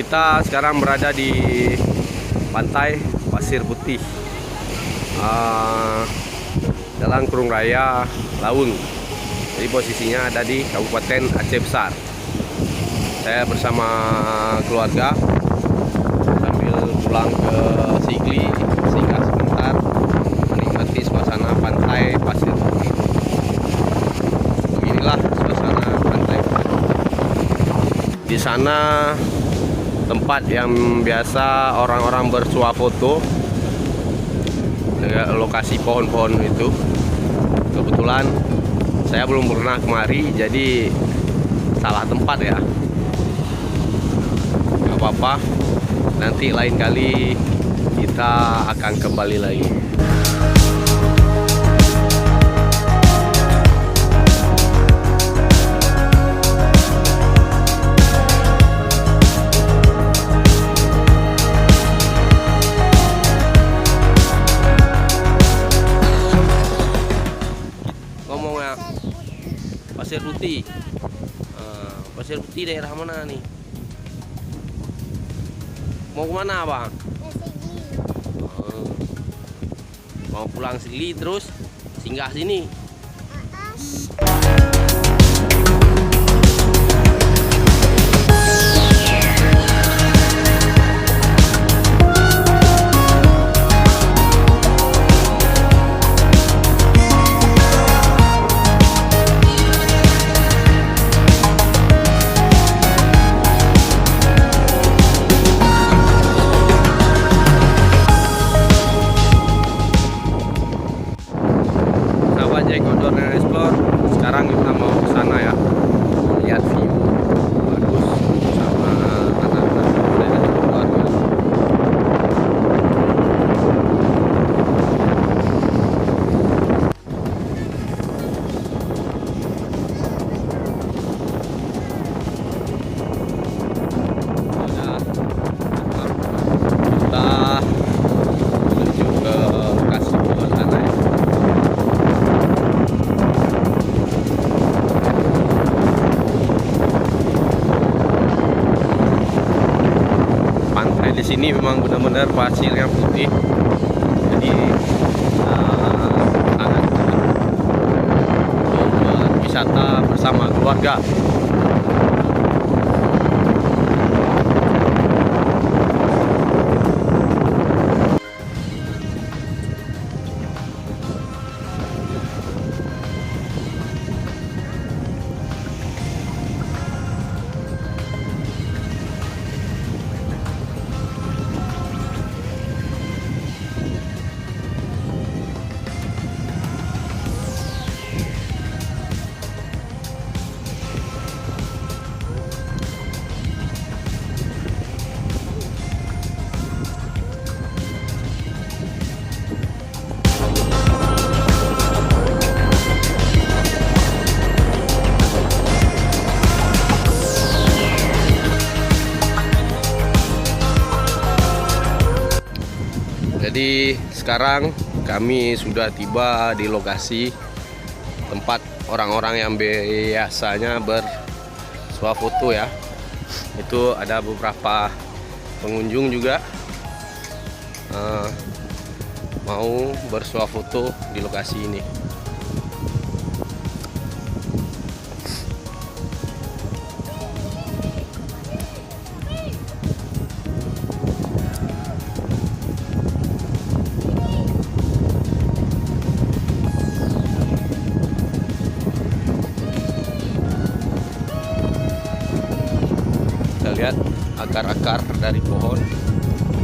Kita sekarang berada di pantai Pasir Putih, Jalan Kurung Raya, Laun. Jadi posisinya ada di Kabupaten Aceh Besar. Saya bersama keluarga sambil pulang ke Sigli, singgah sebentar menikmati suasana pantai Pasir Putih. Beginilah suasana pantai Pasir Putih. Di sana tempat yang biasa orang-orang bersuah foto, lokasi pohon-pohon itu. Kebetulan saya belum pernah kemari, jadi salah tempat ya. Gak apa-apa, nanti lain kali kita akan kembali lagi. Ngomongnya Pasir Putih. Pasir Putih daerah mana nih? Mau kemana bang? Mau pulang Sigli terus singgah sini. Sekarang kita mau ke sana ya, lihat view bagus sama anak-anak dan keluarga. Kita menuju ke lokasi buat sana ya. Di sini memang benar-benar pasirnya putih, jadi sangat untuk wisata bersama keluarga. Jadi sekarang kami sudah tiba di lokasi tempat orang-orang yang biasanya bersuah foto ya. Itu ada beberapa pengunjung juga mau bersuah foto di lokasi ini. Lihat akar-akar dari pohon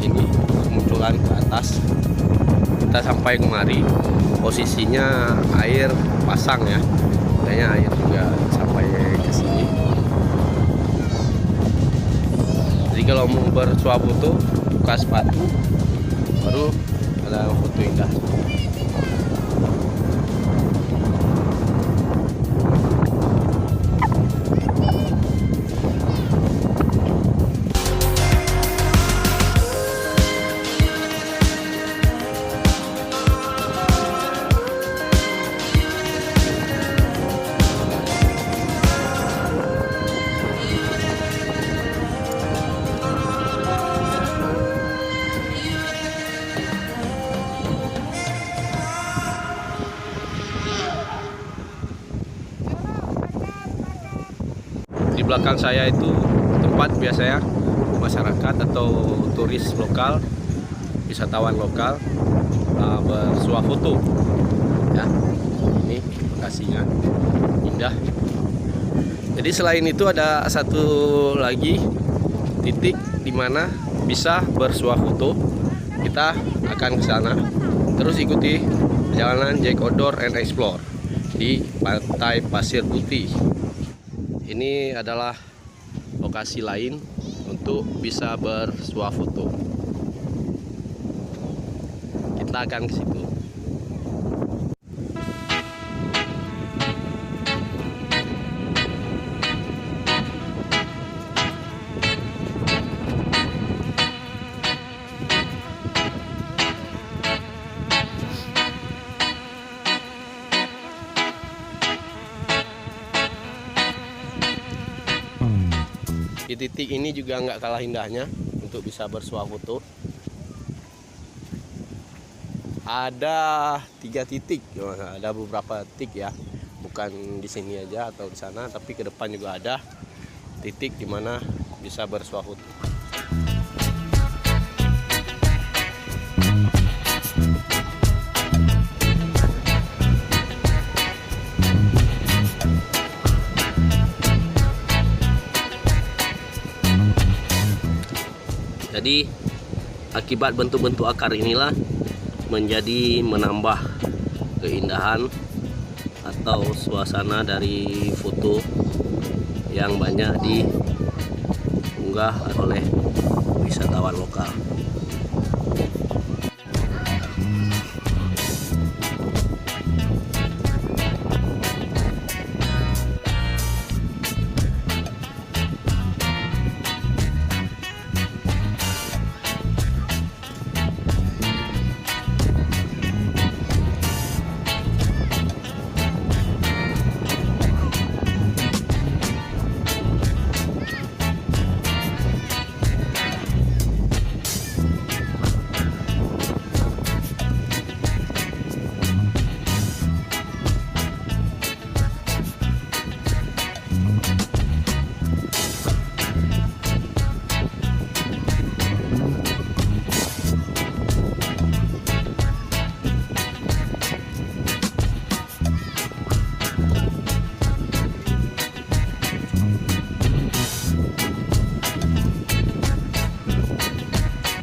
ini bermunculan ke atas. Kita sampai kemari, posisinya air pasang ya, kayaknya air juga sampai ke sini. Jadi kalau mau bersuah foto, buka sepatu, baru ada foto indah. Di belakang saya itu tempat biasanya masyarakat atau turis lokal, wisatawan lokal bersuah foto. Ya, ini lokasinya indah. Jadi selain itu ada satu lagi titik di mana bisa bersuah foto. Kita akan ke sana. Terus ikuti perjalanan Jack Outdoor and Explore di Pantai Pasir Putih. Ini adalah lokasi lain untuk bisa bersuah foto. Kita akan ke situ. Di titik ini juga nggak kalah indahnya untuk bisa bersuah foto. Ada 3 titik, ada beberapa titik ya, bukan di sini aja atau di sana, tapi ke depan juga ada titik di mana bisa bersuah foto. Jadi akibat bentuk-bentuk akar inilah menjadi menambah keindahan atau suasana dari foto yang banyak diunggah oleh wisatawan lokal.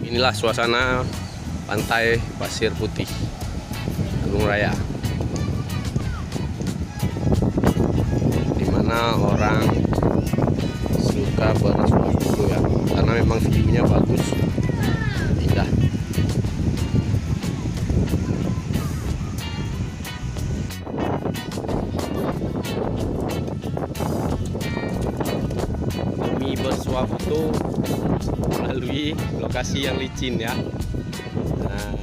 Inilah suasana Pantai Pasir Putih, Gunung Raya, di mana orang suka bersuah foto ya, karena memang view-nya bagus, indah. Demi bersuah foto melalui lokasi yang licin ya. Nah,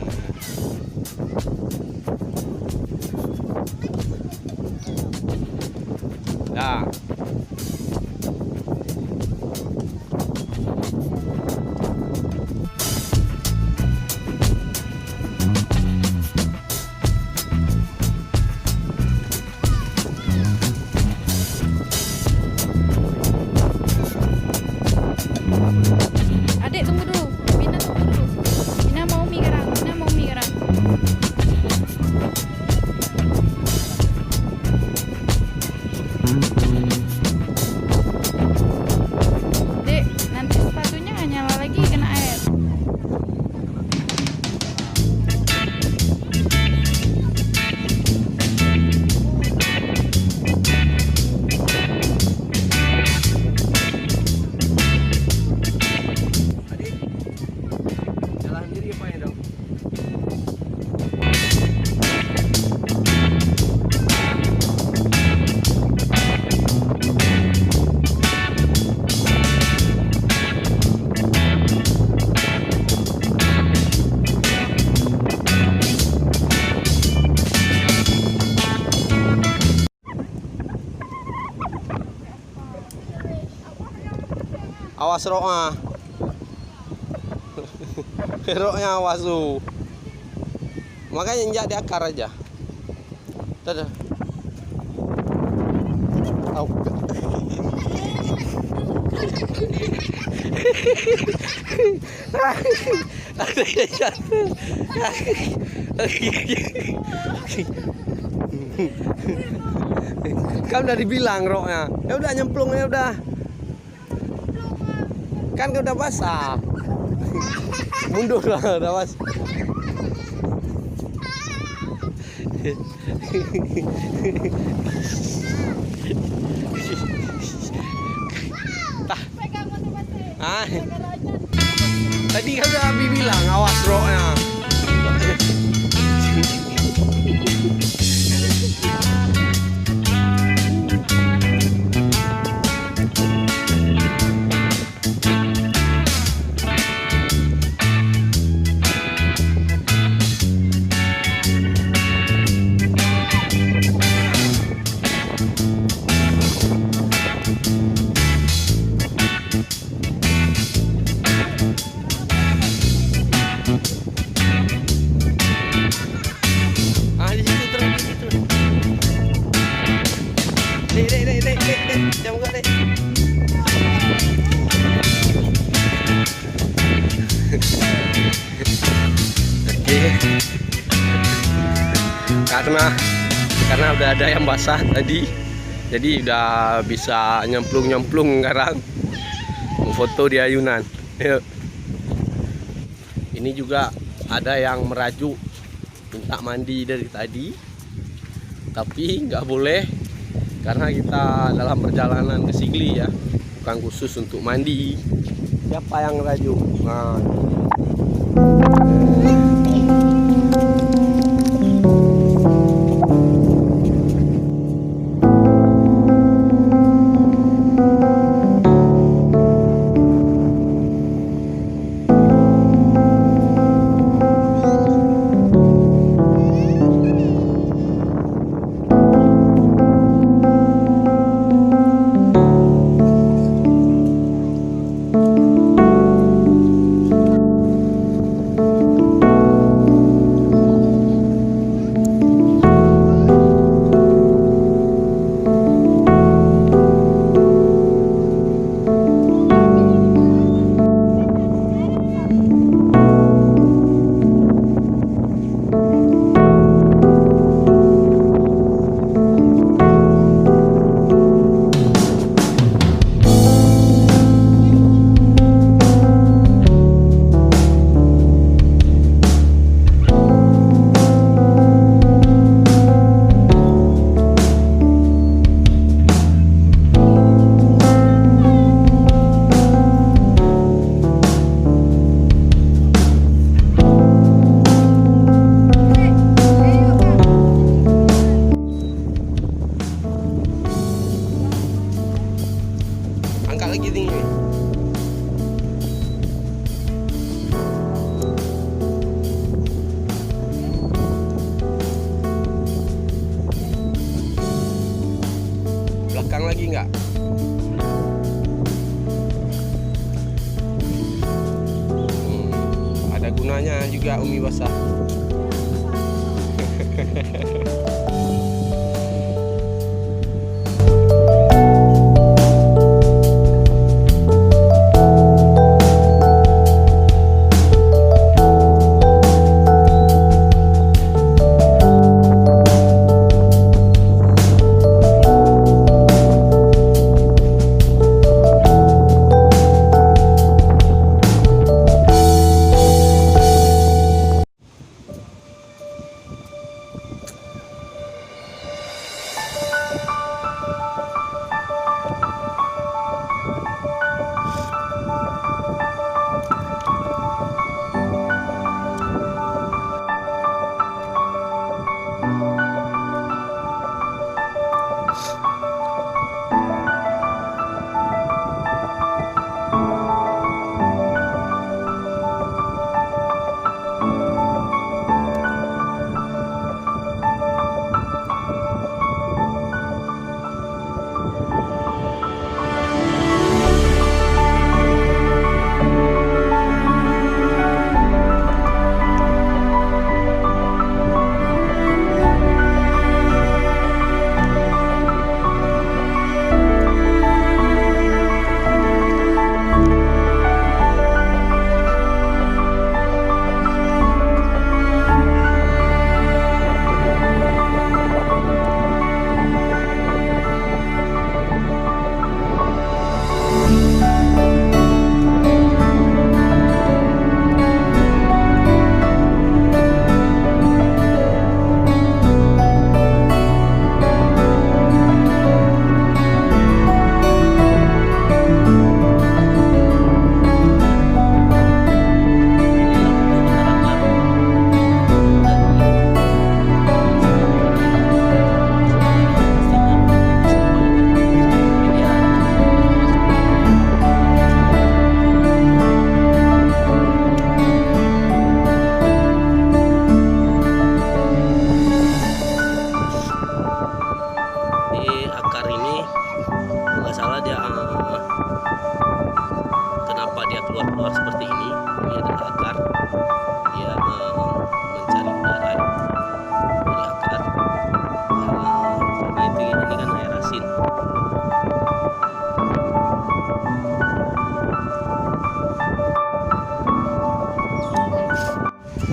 Adik tunggu dulu, Bina tunggu dulu. Bina mau mie gerang, Bina mau mie gerang. Dek, nanti sepatunya nggak nyala lagi kena air. jalan diri apa ya dong? Awas rohnya. Rohnya awas tuh. Makanya injak di akar aja. Dadah. Tahu. Ada yang jatuh. Kan udah dibilang roknya. Ya udah nyemplung ya udah. Kan udah basah. Mundur lah udah basah. Ah. Tadi kan udah Abi bilang awas roknya. Ah di situ terus di situ. Dek, jangan buka dek. Oke. Karena udah ada yang basah tadi, jadi udah bisa nyemplung sekarang. Foto di ayunan. Yuk. Ini juga ada yang merajuk minta mandi dari tadi, tapi nggak boleh karena kita dalam perjalanan ke Sigli ya, bukan khusus untuk mandi. Siapa yang merajuk? Nah. Angkat lagi tinggi. Belakang lagi enggak? Ada gunanya juga umi basah.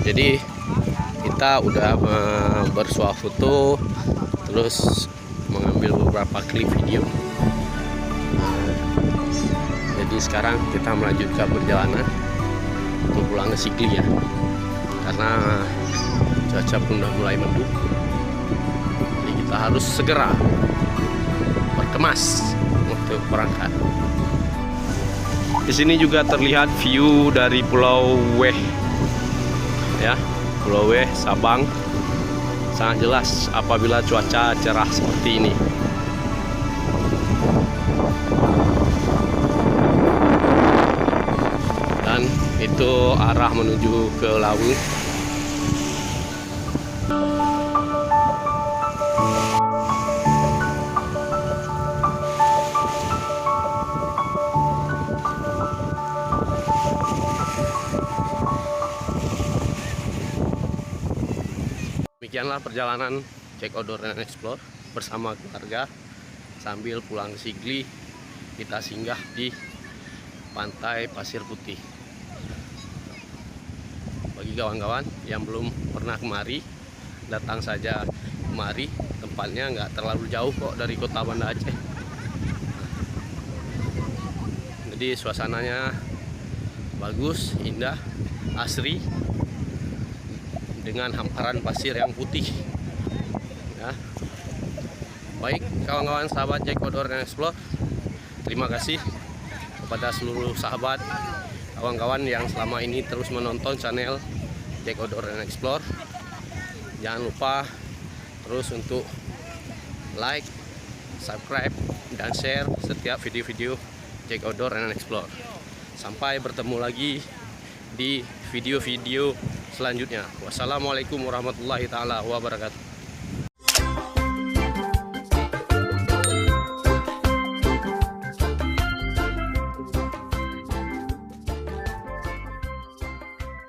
Jadi kita udah bersuah foto, terus mengambil beberapa klip video. Jadi sekarang kita melanjutkan perjalanan untuk pulang ke Sigli ya, karena cuaca pun udah mulai mendung. Jadi kita harus segera berkemas untuk berangkat. Di sini juga terlihat view dari Pulau Weh ya, Pulau Weh, Sabang. Sangat jelas apabila cuaca cerah seperti ini. Dan itu arah menuju ke Lawung. Demikianlah perjalanan Jack Outdoor and Explore bersama keluarga sambil pulang ke Sigli. Kita singgah di Pantai Pasir Putih. Bagi kawan-kawan yang belum pernah kemari, datang saja kemari. Tempatnya nggak terlalu jauh kok dari kota Banda Aceh. Jadi suasananya bagus, indah, asri, dengan hamparan pasir yang putih ya. Baik kawan-kawan sahabat Jack Outdoor and Explore, terima kasih kepada seluruh sahabat kawan-kawan yang selama ini terus menonton channel Jack Outdoor and Explore. Jangan lupa terus untuk like, subscribe, dan share setiap video-video Jack Outdoor and Explore. Sampai bertemu lagi di video-video selanjutnya. Wassalamualaikum warahmatullahi taala wabarakatuh.